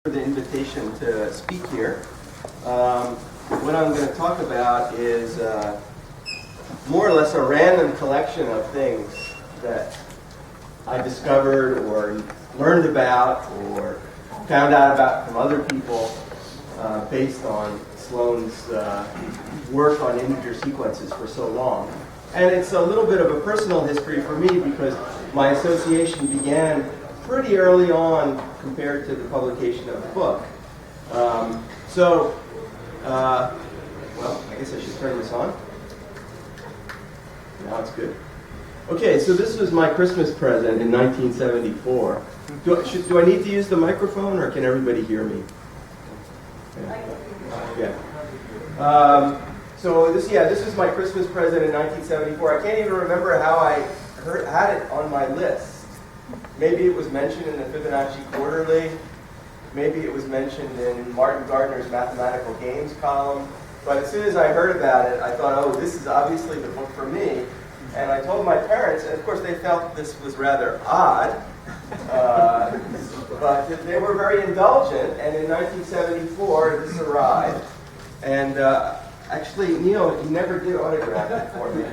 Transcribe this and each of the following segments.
For the invitation to speak here. What I'm going to talk about is more or less a random collection of things that I discovered or learned about or found out about from other people based on Sloane's work on integer sequences for so long. And it's a little bit of a personal history for me because my association began pretty early on compared to the publication of the book. Well, I guess I should turn this on. Now it's good. Okay, so this was my Christmas present in 1974. Do I need to use the microphone or can everybody hear me? Yeah. This was my Christmas present in 1974. I can't even remember how I had it on my list. Maybe it was mentioned in the Fibonacci Quarterly. Maybe it was mentioned in Martin Gardner's Mathematical Games column. But as soon as I heard about it, I thought, oh, this is obviously the book for me. And I told my parents, and of course they felt this was rather odd. But they were very indulgent, and in 1974, this arrived. And actually, Neil, he never did autograph it for me.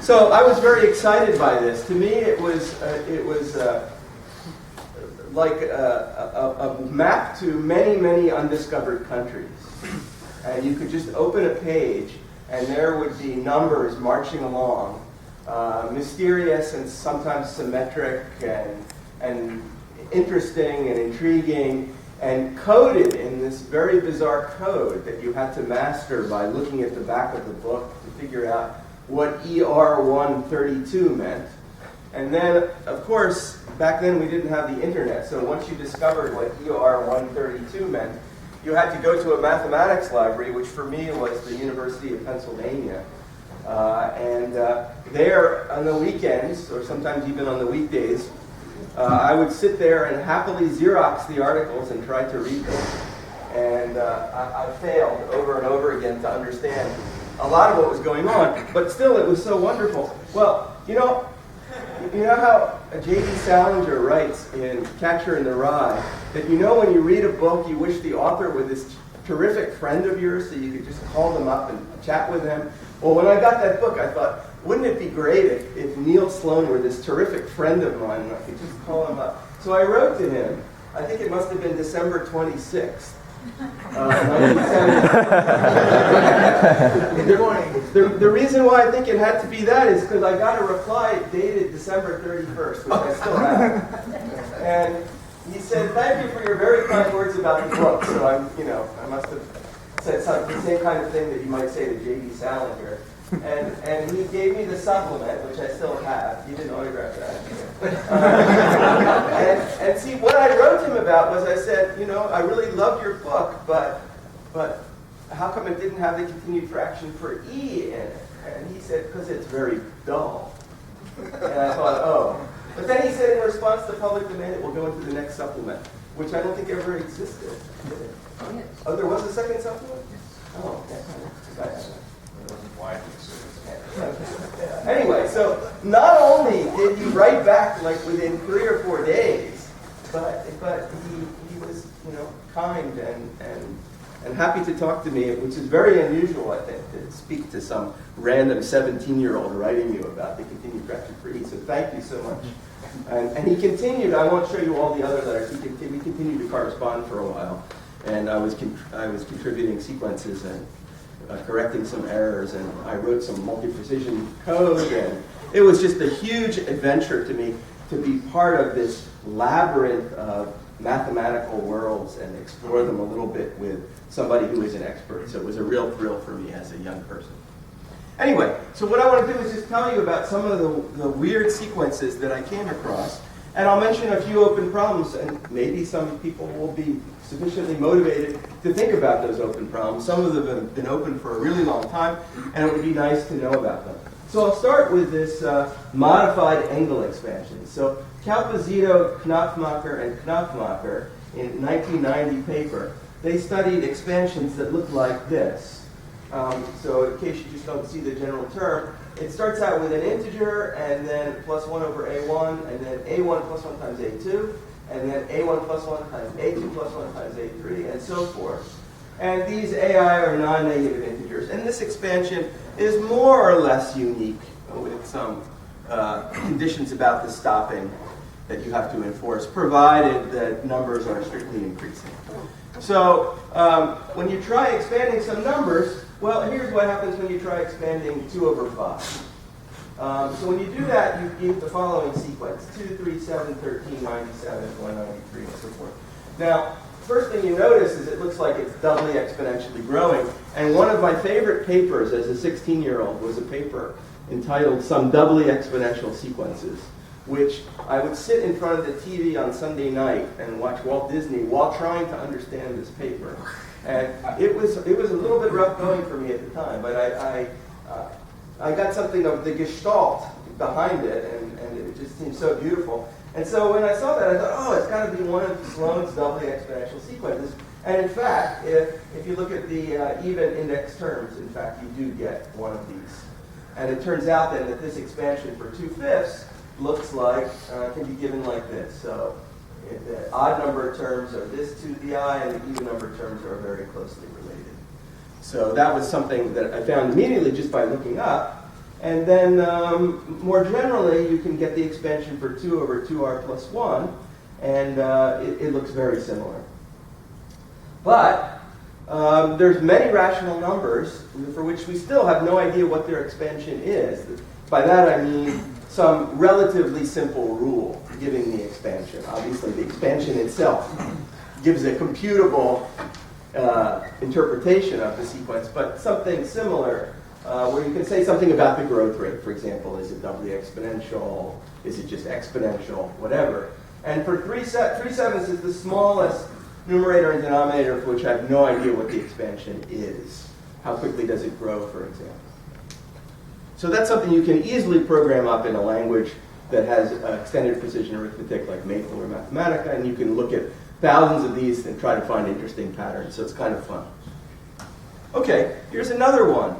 So I was very excited by this. To me, it was like a map to many, many undiscovered countries. And you could just open a page, and there would be numbers marching along, mysterious and sometimes symmetric and interesting and intriguing, and coded in this very bizarre code that you had to master by looking at the back of the book to figure out what ER132 meant. And then, of course, back then we didn't have the internet, so once you discovered what ER132 meant, you had to go to a mathematics library, which for me was the University of Pennsylvania. There on the weekends, or sometimes even on the weekdays, I would sit there and happily Xerox the articles and try to read them. And I failed over and over again to understand a lot of what was going on, but still it was so wonderful. Well, you know how J.D. Salinger writes in Catcher in the Rye that when you read a book, you wish the author were this terrific friend of yours so you could just call them up and chat with them? Well, when I got that book, I thought, wouldn't it be great if Neil Sloane were this terrific friend of mine and I could just call him up? So I wrote to him. I think it must have been December 26th. The reason why I think it had to be that is because I got a reply dated December 31st, which I still have. And he said, "Thank you for your very kind words about the book." So I must have said the same kind of thing that you might say to J.D. Salinger. And he gave me the supplement, which I still have. He didn't autograph that. And see, what I wrote him about was I said, I really loved your book, but how come it didn't have the continued fraction for E in it? And he said, because it's very dull. And I thought, oh. But then he said in response to public demand, it will go into the next supplement, which I don't think ever existed. Oh, there was a second supplement? Oh, okay. Anyway, so not only did he write back like within 3 or 4 days, but he was kind and happy to talk to me, which is very unusual, I think, to speak to some random 17-year-old writing you about the continued fraction for E. So thank you so much. And he continued. I won't show you all the other letters. We continued to correspond for a while, and I was contributing sequences and correcting some errors, and I wrote some multi-precision code, and it was just a huge adventure to me to be part of this labyrinth of mathematical worlds and explore them a little bit with somebody who is an expert. So it was a real thrill for me as a young person. Anyway, so what I want to do is just tell you about some of the weird sequences that I came across, and I'll mention a few open problems, and maybe some people will be sufficiently motivated to think about those open problems. Some of them have been open for a really long time, and it would be nice to know about them. So I'll start with this modified Engel expansion. So Calpizito, Knopfmacher, and Knopfmacher in 1990 paper, they studied expansions that look like this. So in case you just don't see the general term, it starts out with an integer, and then plus 1 over a1, and then a1 plus 1 times a2, and then a1 plus 1 times a2 plus 1 times a3, and so forth. And these ai are non-negative integers. And this expansion is more or less unique with some conditions about the stopping that you have to enforce, provided that numbers are strictly increasing. So when you try expanding some numbers, well, here's what happens when you try expanding 2 over 5. So when you do that, you get the following sequence: 2, 3, 7, 13, 97, 193, and so forth. Now, first thing you notice is it looks like it's doubly exponentially growing. And one of my favorite papers as a 16-year-old was a paper entitled Some Doubly Exponential Sequences, which I would sit in front of the TV on Sunday night and watch Walt Disney while trying to understand this paper. And it was a little bit rough going for me at the time, but I got something of the gestalt behind it, and it just seemed so beautiful. And so when I saw that, I thought, oh, it's got to be one of Sloane's doubly exponential sequences. And in fact, if you look at the even index terms, in fact, you do get one of these. And it turns out then that this expansion for 2/5 looks like, can be given like this. So the odd number terms are this to the I, and the even number terms are very closely related. So that was something that I found immediately just by looking up. And then more generally, you can get the expansion for 2 over 2r plus 1, and it looks very similar. But there's many rational numbers for which we still have no idea what their expansion is. By that I mean some relatively simple rule giving the expansion. Obviously, the expansion itself gives a computable interpretation of the sequence, but something similar where you can say something about the growth rate. For example, is it doubly exponential? Is it just exponential? Whatever. And for 3/7 is the smallest numerator and denominator for which I have no idea what the expansion is. How quickly does it grow, for example? So that's something you can easily program up in a language that has extended precision arithmetic like Maple or Mathematica, and you can look at thousands of these and try to find interesting patterns. So it's kind of fun. Okay, here's another one.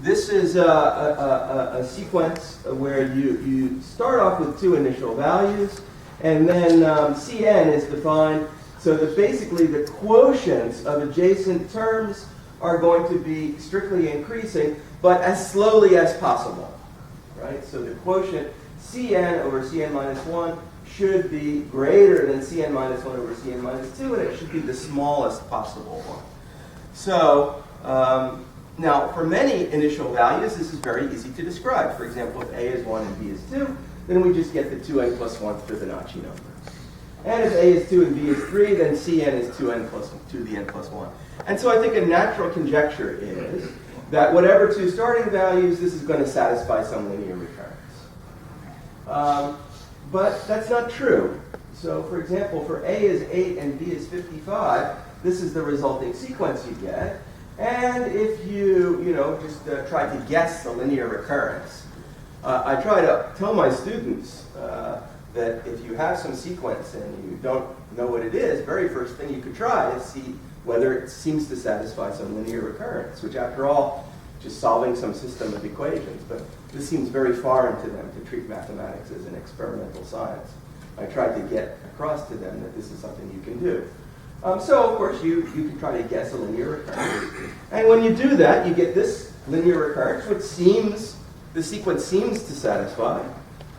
This is a sequence where you start off with 2 initial values, and then Cn is defined so that basically the quotients of adjacent terms are going to be strictly increasing, but as slowly as possible. Right? So the quotient Cn over Cn minus 1 should be greater than Cn minus 1 over Cn minus 2, and it should be the smallest possible one. So now, for many initial values, this is very easy to describe. For example, if a is 1 and b is 2, then we just get the 2n plus 1th Fibonacci number. And if a is 2 and b is 3, then Cn is 2n plus 2 to the n plus 1. And so I think a natural conjecture is that whatever 2 starting values, this is going to satisfy some linear recurrence. But that's not true. So for example, for a is 8 and b is 55, this is the resulting sequence you get. And if you just try to guess the linear recurrence, I try to tell my students that if you have some sequence and you don't know what it is, very first thing you could try is see whether it seems to satisfy some linear recurrence, which after all, just solving some system of equations. But this seems very foreign to them to treat mathematics as an experimental science. I tried to get across to them that this is something you can do. So, of course, you can try to guess a linear recurrence. And when you do that, you get this linear recurrence, which the sequence seems to satisfy.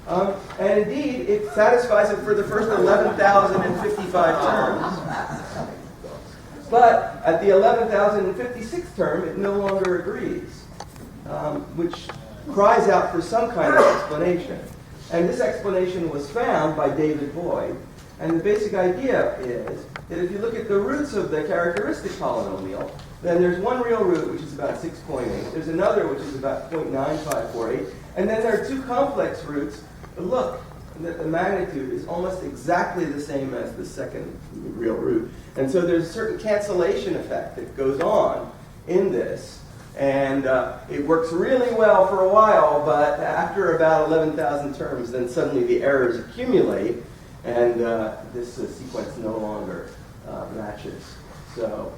And indeed, it satisfies it for the first 11,055 terms. But at the 11,056th term, it no longer agrees, which cries out for some kind of explanation. And this explanation was found by David Boyd. And the basic idea is that if you look at the roots of the characteristic polynomial, then there's one real root, which is about 6.8. There's another, which is about 0.9548. And then there are 2 complex roots. But look, the magnitude is almost exactly the same as the second real root. And so there's a certain cancellation effect that goes on in this. And it works really well for a while, but after about 11,000 terms, then suddenly the errors accumulate, and this sequence no longer matches. So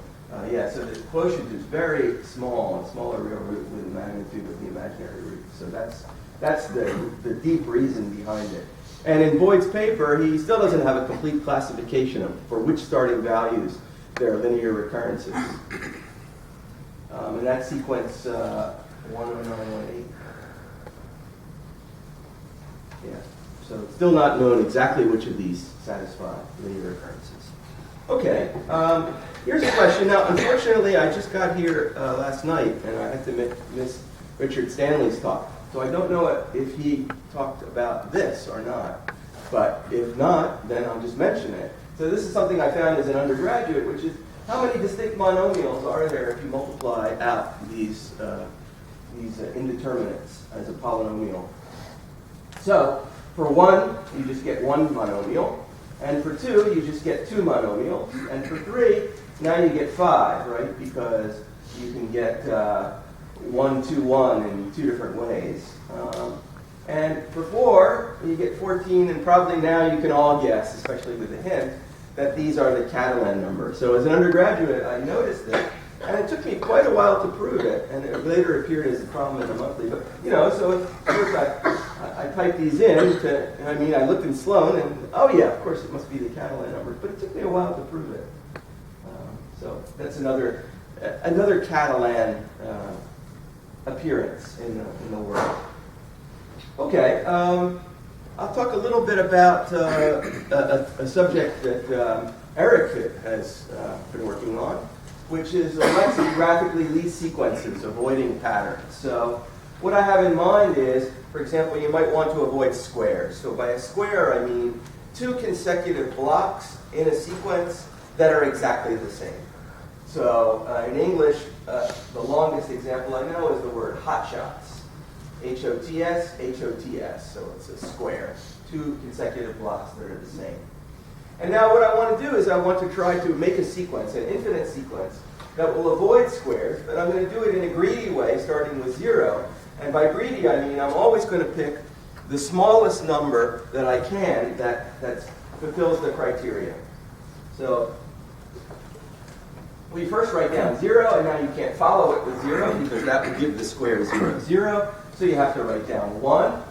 Yeah, so the quotient is very small, a smaller real root with the magnitude of the imaginary root. So that's the deep reason behind it. And in Boyd's paper, he still doesn't have a complete classification for which starting values there are linear recurrences. And that sequence 10918. Yeah, so it's still not known exactly which of these satisfy linear recurrences. Okay, here's a question. Now, unfortunately, I just got here last night, and I had to miss Richard Stanley's talk. So I don't know if he talked about this or not. But if not, then I'll just mention it. So this is something I found as an undergraduate, which is how many distinct monomials are there if you multiply out these indeterminates as a polynomial? So for 1, you just get 1 monomial. And for 2, you just get 2 monomials. And for 3, now you get 5, right? Because you can get 1, 2, 1 in 2 different ways. And for 4, you get 14, and probably now you can all guess, especially with the hint, that these are the Catalan numbers. So as an undergraduate, I noticed it, and it took me quite a while to prove it, and it later appeared as a problem in a monthly. But, so of course I typed these in, I looked in Sloane, and oh yeah, of course it must be the Catalan numbers, but it took me a while to prove it. So that's another Catalan appearance in the world. Okay, I'll talk a little bit about a subject that Eric has been working on, which is lexicographically least sequences, avoiding patterns. So what I have in mind is, for example, you might want to avoid squares. So by a square, I mean 2 consecutive blocks in a sequence that are exactly the same. So in English, the longest example I know is the word hotshots. H-O-T-S, H-O-T-S. So it's a square. 2 consecutive blocks that are the same. And now what I want to do is I want to try to make a sequence, an infinite sequence, that will avoid squares, but I'm going to do it in a greedy way, starting with 0. And by greedy, I mean I'm always going to pick the smallest number that I can that fulfills the criteria. So we first write down 0, and now you can't follow it with 0 because that would give the square 0, 0. So you have to write down 1,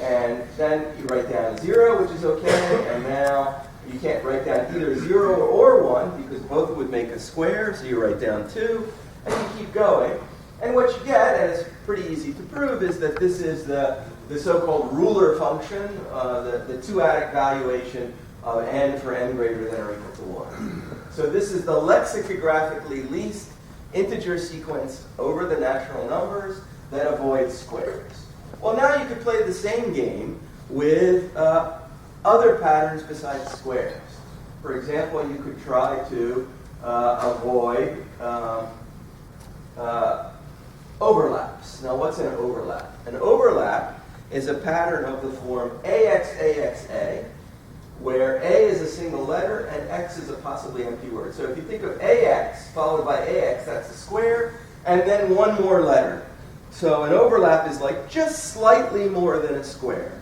and then you write down 0, which is okay, and now you can't write down either 0 or 1 because both would make a square, so you write down 2, and you keep going. And what you get, and it's pretty easy to prove, is that this is the so-called ruler function, the 2-adic valuation of n for n greater than or equal to 1. So this is the lexicographically least integer sequence over the natural numbers that avoids squares. Well, now you could play the same game with other patterns besides squares. For example, you could try to avoid overlaps. Now, what's an overlap? An overlap is a pattern of the form AX, where A is a single letter and X is a possibly empty word. So if you think of AX followed by AX, that's a square, and then one more letter. So an overlap is like just slightly more than a square.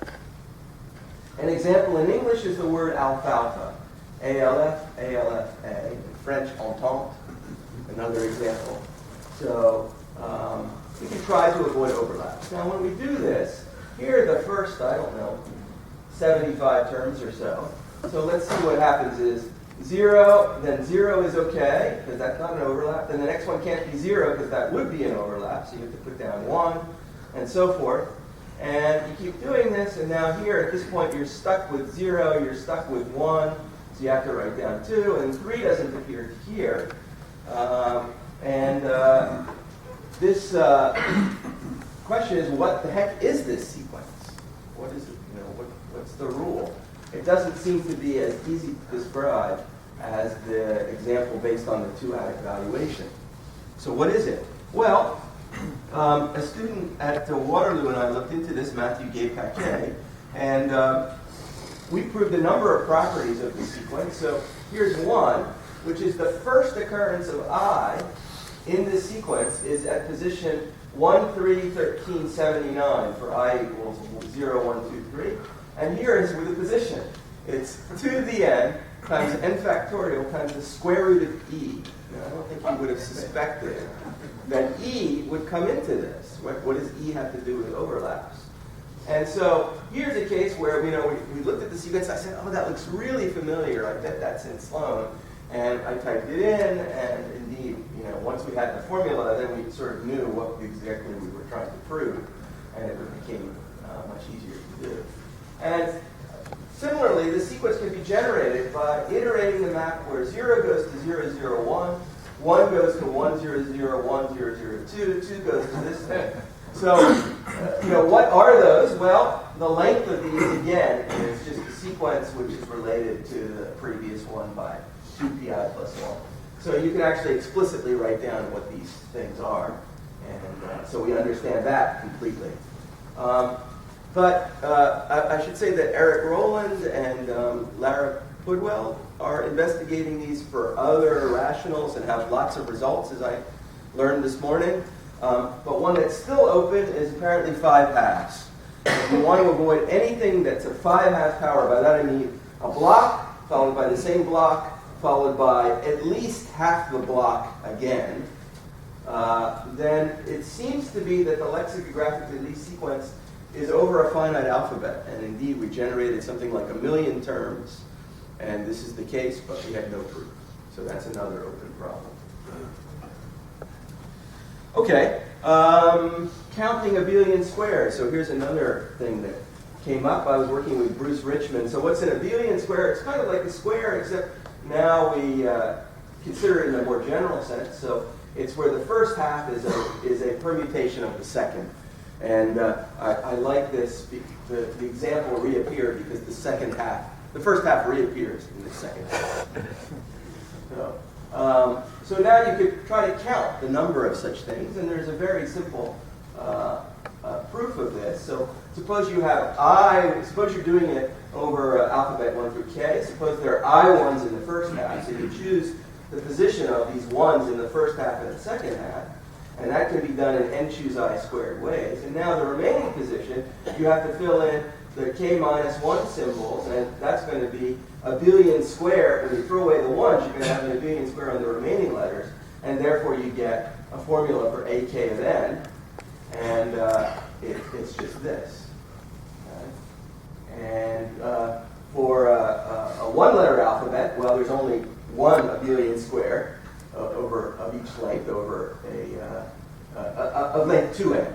An example in English is the word alfalfa. A-L-F, A-L-F-A. In French, entente. Another example. So we can try to avoid overlaps. Now when we do this, here are the first, 75 terms or so. So let's see what happens is 0, then 0 is okay, because that's not an overlap. Then the next one can't be 0, because that would be an overlap, so you have to put down 1, and so forth. And you keep doing this, and now here, at this point, you're stuck with 0, you're stuck with 1, so you have to write down 2, and 3 doesn't appear here. This question is, what the heck is this sequence? What is it? What's the rule? It doesn't seem to be as easy to describe as the example based on the 2-adic valuation. So what is it? Well, a student at Waterloo and I looked into this, Matthew Gay-Paquet, and we proved a number of properties of the sequence. So here's one, which is the first occurrence of I in this sequence is at position 1, 3, 13, 79 for I equals 0, 1, 2, 3. And here is with the position. It's 2 to the n times n factorial times the square root of e I don't think he would have suspected that E would come into this. What does E have to do with overlaps? And so here's a case where we looked at the sequence. I said, oh, that looks really familiar. I bet that's in Sloane. And I typed it in, and indeed, once we had the formula, then we sort of knew what exactly we were trying to prove, and it became much easier to do. And similarly, the sequence can be generated by iterating the map where 0 goes to 0, 0, 1, 1 goes to 1, 0, 0, 1, 0, 0, 2, 2 goes to this thing. So, what are those? Well, the length of these, again, is just a sequence which is related to the previous one by 2pi plus 1. So you can actually explicitly write down what these things are. And so we understand that completely. But I should say that Eric Rowland and Lara Pudwell are investigating these for other rationals and have lots of results, as I learned this morning. But one that's still open is apparently 5/2. If you want to avoid anything that's a 5/2 power, by that I mean a block followed by the same block followed by at least half the block again, then it seems to be that the lexicographically least sequence is over a finite alphabet. And indeed, we generated something like 1 million terms, and this is the case, but we had no proof. So that's another open problem. Okay, counting abelian squares. So here's another thing that came up. I was working with Bruce Richmond. So what's an abelian square? It's kind of like a square, except now we consider it in a more general sense. So it's where the first half is a permutation of the second. And I like this. The example reappeared because the first half reappears in the second half. So now you could try to count the number of such things, and there's a very simple proof of this. So suppose you have suppose you're doing it over alphabet 1 through K. Suppose there are I1s in the first half, so you choose the position of these 1s in the first half and the second half, and that can be done in n choose I squared ways. And now the remaining position, you have to fill in the K minus 1 symbols, and that's going to be abelian square. When you throw away the 1s, you're going to have an abelian square on the remaining letters, and therefore you get a formula for AK of n, and it's just this. Okay? And for a one-letter alphabet, well, there's only one abelian square of each length over of length 2n,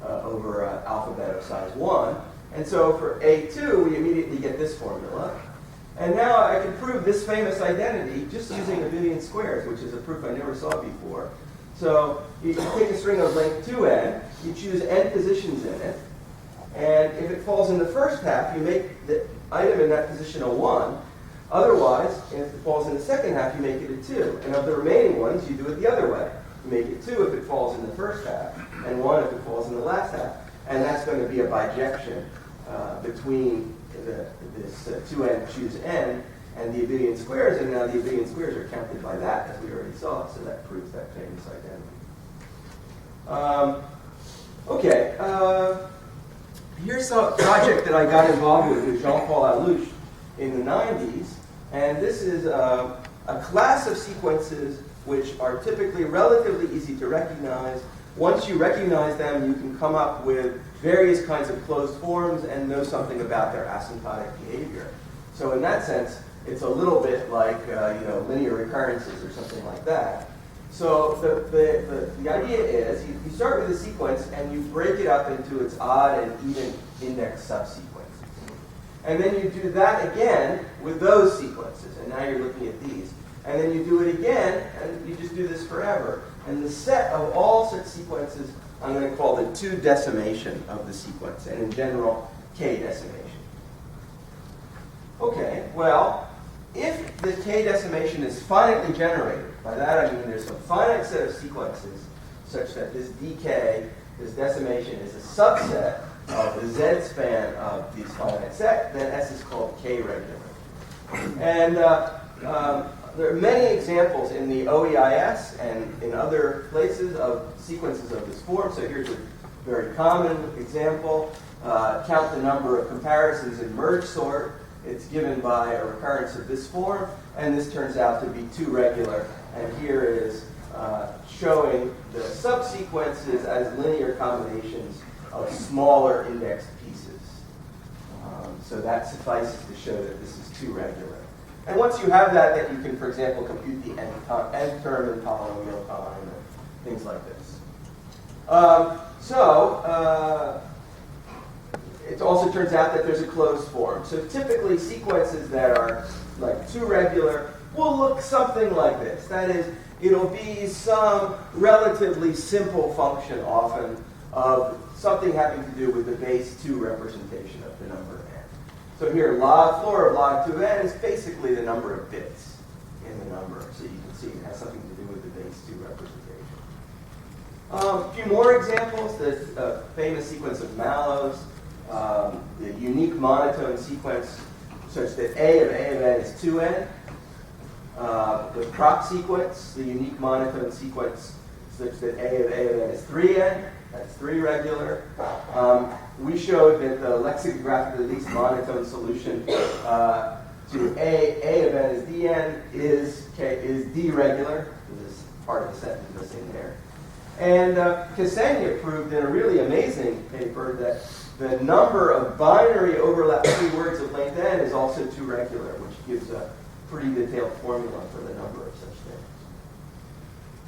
over alphabet of size 1. And so for A2, we immediately get this formula. And now I can prove this famous identity just using abelian squares, which is a proof I never saw before. So you take a string of length 2n, you choose n positions in it, and if it falls in the first half, you make the item in that position a 1. Otherwise, if it falls in the second half, you make it a 2. And of the remaining ones, you do it the other way. You make it 2 if it falls in the first half, and 1 if it falls in the last half. And that's going to be a bijection between this 2n choose n and the abelian squares, and now the abelian squares are counted by that, as we already saw, so that proves that famous identity. Here's a project that I got involved with Jean-Paul Alouche in the 90s, and this is a class of sequences which are typically relatively easy to recognize. Once you recognize them, you can come up with various kinds of closed forms and know something about their asymptotic behavior. So in that sense, it's a little bit like linear recurrences or something like that. So the idea is you start with a sequence and you break it up into its odd and even index subsequences. And then you do that again with those sequences, and now you're looking at these. And then you do it again, and you just do this forever. And the set of all such sequences, I'm going to call the 2 decimation of the sequence, and in general, K decimation. Okay, well, if the K decimation is finitely generated, by that I mean there's a finite set of sequences such that this DK, this decimation, is a subset of the Z span of these finite set, then S is called K regular. And there are many examples in the OEIS and in other places of sequences of this form. So here's a very common example. Count the number of comparisons in merge sort. it's given by a recurrence of this form, and this turns out to be too regular. And here is showing the subsequences as linear combinations of smaller indexed pieces. So that suffices to show that this is too regular. And once you have that, then you can, for example, compute the nth term in polynomial time and things like this. It also turns out that there's a closed form. So typically sequences that are like too regular will look something like this. That is, it'll be some relatively simple function often of something having to do with the base 2 representation of the number n. So here, log floor of log 2n is basically the number of bits in the number. So you can see it has something to do with the base 2 representation. A few more examples. The famous sequence of Mallow's, the unique monotone sequence such that a of n is 2n. The proc sequence, the unique monotone sequence such that a of n is 3n. That's 3 regular. We showed that the lexicographically least monotone solution to a of n is dn is d regular. This is part of the sentence missing there. And Ksenia proved in a really amazing paper that the number of binary overlap keywords of length n is also too regular, which gives a pretty detailed formula for the number of such things.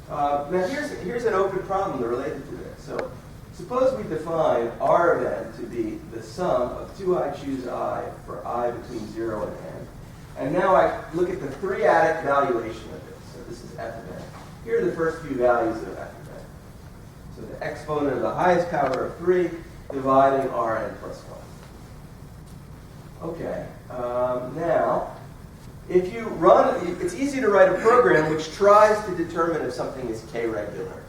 Now here's an open problem related to this. So suppose we define r of n to be the sum of 2I choose I for I between 0 and n. And now I look at the three-adic valuation of this. So this is f of n. Here are the first few values of f of n. So the exponent of the highest power of 3 dividing Rn plus 1. Okay, now, if you run, it's easy to write a program which tries to determine if something is k-regular.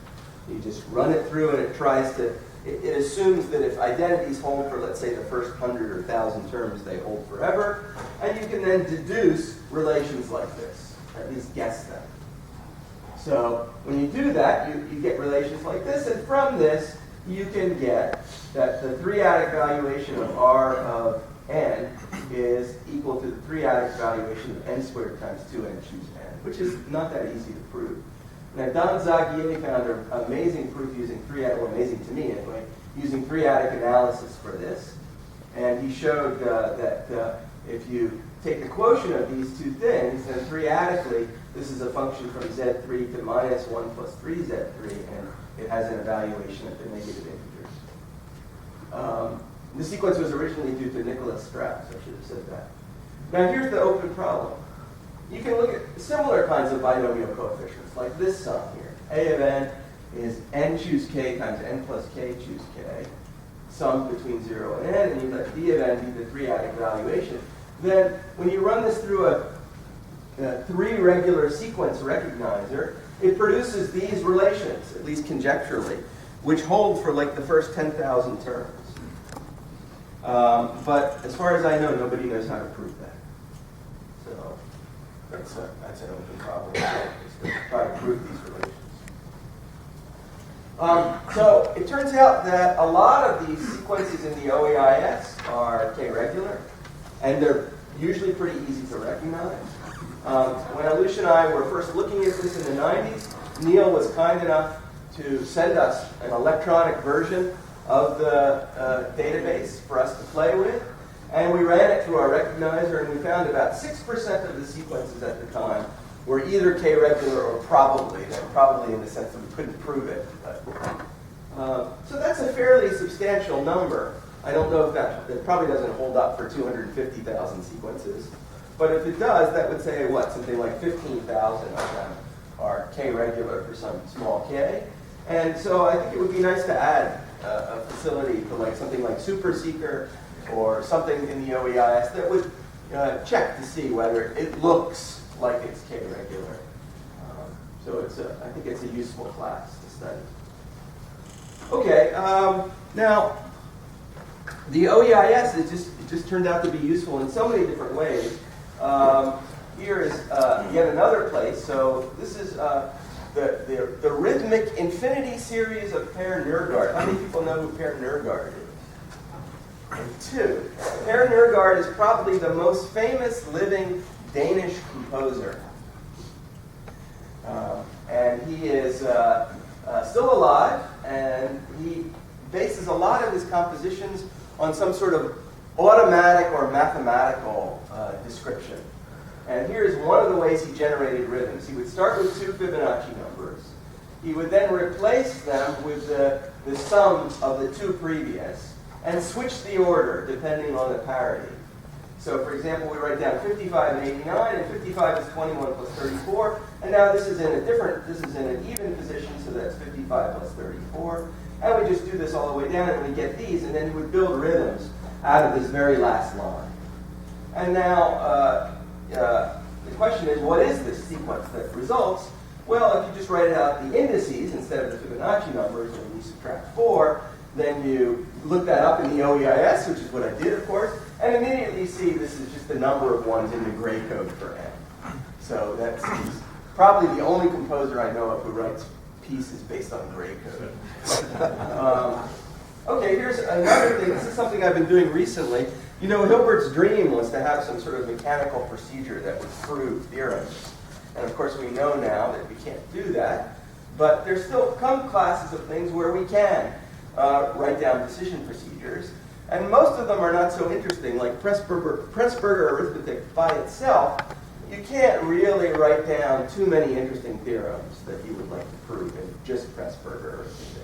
You just run it through and it tries to, it assumes that if identities hold for, let's say, the first 100 or 1,000 terms, they hold forever. And you can then deduce relations like this, or at least guess them. So when you do that, you get relations like this, and from this, you can get that the three-adic valuation of R of n is equal to the three-adic valuation of n squared times 2n choose n, which is not that easy to prove. Now, Don Zagier found an amazing proof using three-adic, well, amazing to me anyway, using three-adic analysis for this. And he showed that if you take the quotient of these two things, then three-adically, this is a function from z3 to minus 1 plus 3z3, and it has an evaluation at the negative integers. The sequence was originally due to Nicholas Strauss. I should have said that. Now here's the open problem. You can look at similar kinds of binomial coefficients, like this sum here. A of n is n choose k times n plus k choose k, summed between 0 and n, and you let d of n be the three-adic valuation. Then when you run this through a three-regular sequence recognizer, it produces these relations, at least conjecturally, which hold for like the first 10,000 terms. But as far as I know, nobody knows how to prove that. So that's an open problem. Is to try to prove these relations. So it turns out that a lot of these sequences in the OEIS are k-regular, and they're usually pretty easy to recognize. When Alush and I were first looking at this in the 90s, Neil was kind enough to send us an electronic version of the database for us to play with. And we ran it through our recognizer, and we found about 6% of the sequences at the time were either k-regular or probably. They were probably in the sense that we couldn't prove it. But, so that's a fairly substantial number. I don't know if that probably doesn't hold up for 250,000 sequences. But if it does, that would say, what, something like 15,000 of them are k-regular for some small k. And so I think it would be nice to add a facility to like something like SuperSeeker or something in the OEIS that would check to see whether it looks like it's k-regular. So I think it's a useful class to study. Okay, now the OEIS it just turned out to be useful in so many different ways. Here is yet another place. So this is the rhythmic infinity series of Per Nergard. How many people know who Per Nergard is? 2. Per regard as probably the most famous living Danish composer. And he is still alive, and he bases a lot of his compositions on some sort of automatic or mathematical description. And here's one of the ways he generated rhythms. He would start with 2 Fibonacci numbers. He would then replace them with the sum of the 2 previous and switch the order depending on the parity. So for example, we write down 55 and 89, and 55 is 21 plus 34, and now this is in an even position, so that's 55 plus 34. And we just do this all the way down, and we get these, and then we would build rhythms out of this very last line. And now, the question is, what is this sequence that results? Well, if you just write out the indices instead of the Fibonacci numbers, and you subtract 4, then you look that up in the OEIS, which is what I did, of course, and immediately see this is just the number of ones in the gray code for n. So that's probably the only composer I know of who writes pieces based on gray code. Okay, here's another thing. This is something I've been doing recently. You know, Hilbert's dream was to have some sort of mechanical procedure that would prove theorems. And of course we know now that we can't do that. But there's still some classes of things where we can write down decision procedures. And most of them are not so interesting, like Pressburger arithmetic by itself. You can't really write down too many interesting theorems that you would like to prove in just Pressburger arithmetic.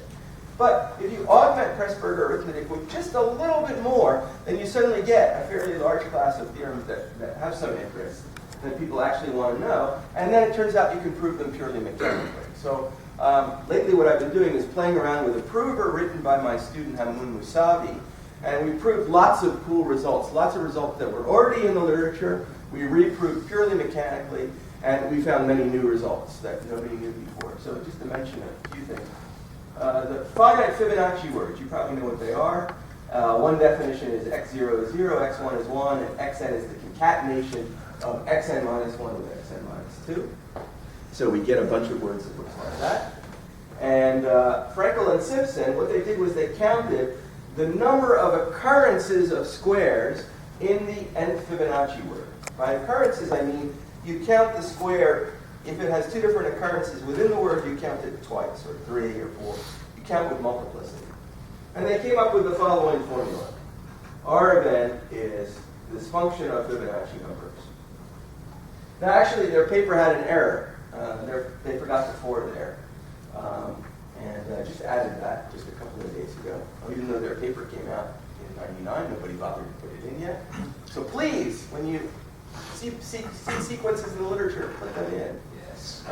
But if you augment Pressburger arithmetic with just a little bit more, then you suddenly get a fairly large class of theorems that have some interest, that people actually want to know. And then it turns out you can prove them purely mechanically. So lately what I've been doing is playing around with a prover written by my student Hamoun Mousavi. And we proved lots of cool results, lots of results that were already in the literature. We reproved purely mechanically, and we found many new results that nobody knew before. So just to mention a few things. The finite Fibonacci words, you probably know what they are. One definition is x0 is 0, x1 is 1, and xn is the concatenation of xn minus 1 with xn minus 2. So we get a bunch of words that look like that. And Frankel and Simpson, what they did was they counted the number of occurrences of squares in the nth Fibonacci word. By occurrences, I mean you count the square. If it has 2 different occurrences within the word, you count it twice, or 3, or 4. You count with multiplicity. And they came up with the following formula. R of n is this function of Fibonacci numbers. Now actually, their paper had an error. They forgot the 4 there. And I just added that just a couple of days ago. Even though their paper came out in '99, nobody bothered to put it in yet. So please, when you see sequences in the literature, put them in. Yes.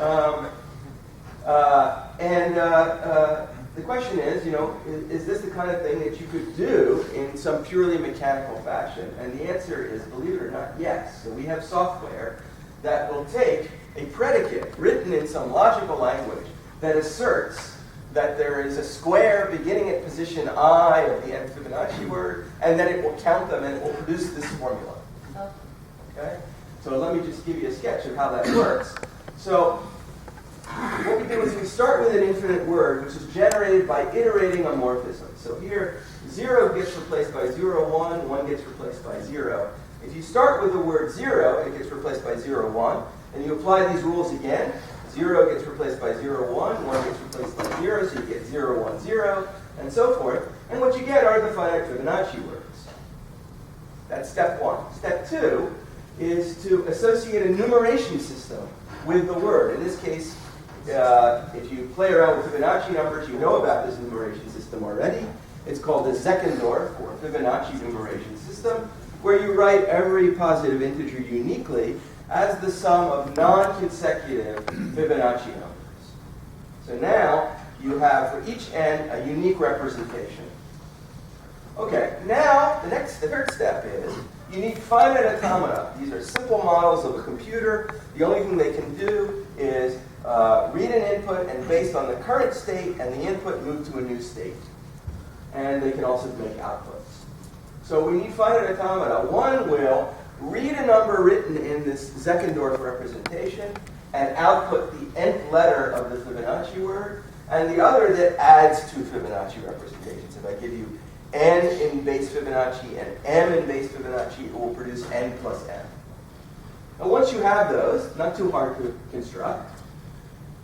The question is, you know, is this the kind of thing that you could do in some purely mechanical fashion? And the answer is, believe it or not, yes. So we have software that will take a predicate written in some logical language that asserts that there is a square beginning at position I of the nth Fibonacci word, and then it will count them and it will produce this formula. Okay? So let me just give you a sketch of how that works. So what we do is we start with an infinite word, which is generated by iterating a morphism. So here, 0 gets replaced by 0, 1, 1 gets replaced by 0. If you start with the word 0, it gets replaced by 0, 1, and you apply these rules again. 0 gets replaced by 0, 1, 1 gets replaced by 0, so you get 0, 1, 0, and so forth. And what you get are the finite Fibonacci words. That's step 1. Step 2 is to associate a numeration system with the word. In this case, if you play around with Fibonacci numbers, you know about this numeration system already. It's called the Zeckendorf, or Fibonacci numeration system, where you write every positive integer uniquely as the sum of non-consecutive Fibonacci numbers. So now you have for each n a unique representation. Okay, now the third step is you need finite automata. These are simple models of a computer. The only thing they can do is read an input, and based on the current state and the input, move to a new state. And they can also make outputs. So we need finite automata. One will read a number written in this Zeckendorf representation and output the nth letter of the Fibonacci word, and the other that adds two Fibonacci representations. If I give you n in base Fibonacci and m in base Fibonacci, it will produce n plus m. Now once you have those, not too hard to construct,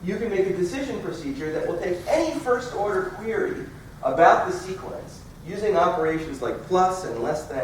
you can make a decision procedure that will take any first order query about the sequence using operations like plus and less than